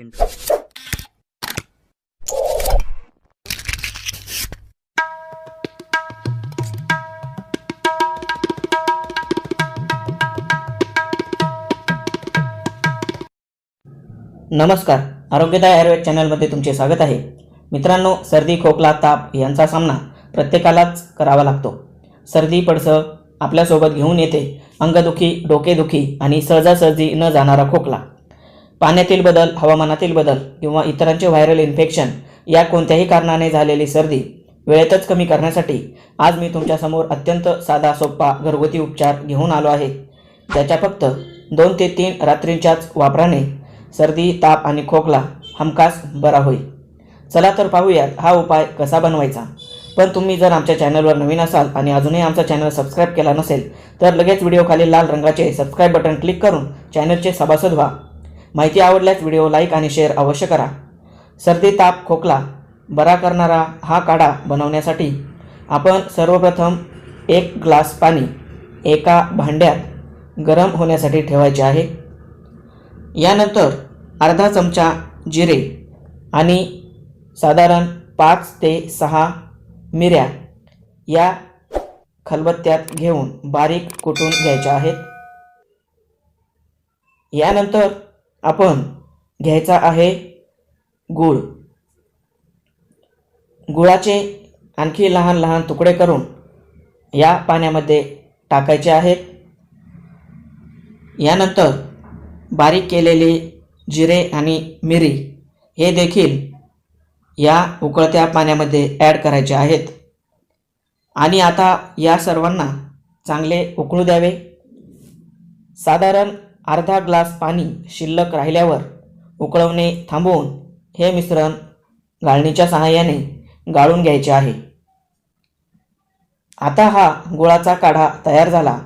Second. नमस्कार, आरोग्यदायी आयुर्वेद चॅनलमध्ये तुमचे स्वागत आहे। मित्रांनो, सर्दी, खोकला, ताप यांचा सामना प्रत्येकालाच करावा लागतो। सर्दी पडसं आपल्यासोबत घेऊन येते अंगदुखी, डोकेदुखी आणि सहजासहजी न जाणारा खोकला। पाण्यातील बदल, हवामानातील बदल किंवा इतरांचे व्हायरल इन्फेक्शन या कोणत्याही कारणाने झालेली सर्दी वेळेतच कमी करण्यासाठी आज मी तुमच्यासमोर अत्यंत साधा सोपा घरगुती उपचार घेऊन आलो आहे, ज्याच्या फक्त 2 ते 3 रात्रींच्याच वापराने सर्दी, ताप आणि खोकला हमखास बरा होईल। चला तर पाहूयात हा उपाय कसा बनवायचा। पण तुम्ही जर आमच्या चॅनलवर नवीन असाल आणि अजूनही आमचा चॅनल सबस्क्राईब केला नसेल तर लगेच व्हिडिओखाली लाल रंगाचे सबस्क्राईब बटन क्लिक करून चॅनलचे सभासद व्हा। माहिती आवडल्यास व्हिडिओ लाईक आणि शेअर अवश्य करा। सर्दी, ताप, खोकला बरा करणारा हा काढा बनवण्यासाठी आपण सर्वप्रथम 1 ग्लास पाणी एका भांड्यात गरम होण्यासाठी ठेवायचे आहे। यानंतर अर्धा चमचा जिरे आणि साधारण 5 ते 6 मिऱ्या या खलबत्त्यात घेऊन बारीक कुटून घ्यायच्या आहेत। यानंतर आपण घ्यायचा आहे गूळ। गुळाचे आणखी लहान लहान तुकडे करून या पाण्यामध्ये टाकायचे आहेत। यानंतर बारीक केलेले जिरे आणि मिरी हे देखील या उकळत्या पाण्यामध्ये ॲड करायचे आहेत आणि आता या सर्वांना चांगले उकळू द्यावे। साधारण अर्धा ग्लास पाणी शिल्लक राहिल्यावर उकळवणे थांबवून हे मिश्रण गाळणीच्या सहाय्याने गाळून घ्यायचे आहे। आता हा गुळाचा काढा तयार झाला।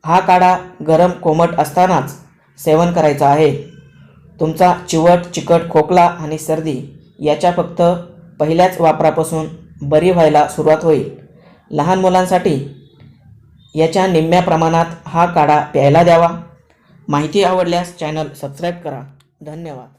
हा काढा गरम कोमट असतानाच सेवन करायचा आहे। तुमचा चिवट, चिकट खोकला आणि सर्दी याच्या फक्त पहिल्याच वापरापासून बरी व्हायला सुरुवात होईल। लहान मुलांसाठी याच्या निम्म्या प्रमाणात हा काढा प्यायला द्यावा। माहिती आवडल्यास चॅनल सबस्क्राईब करा। धन्यवाद।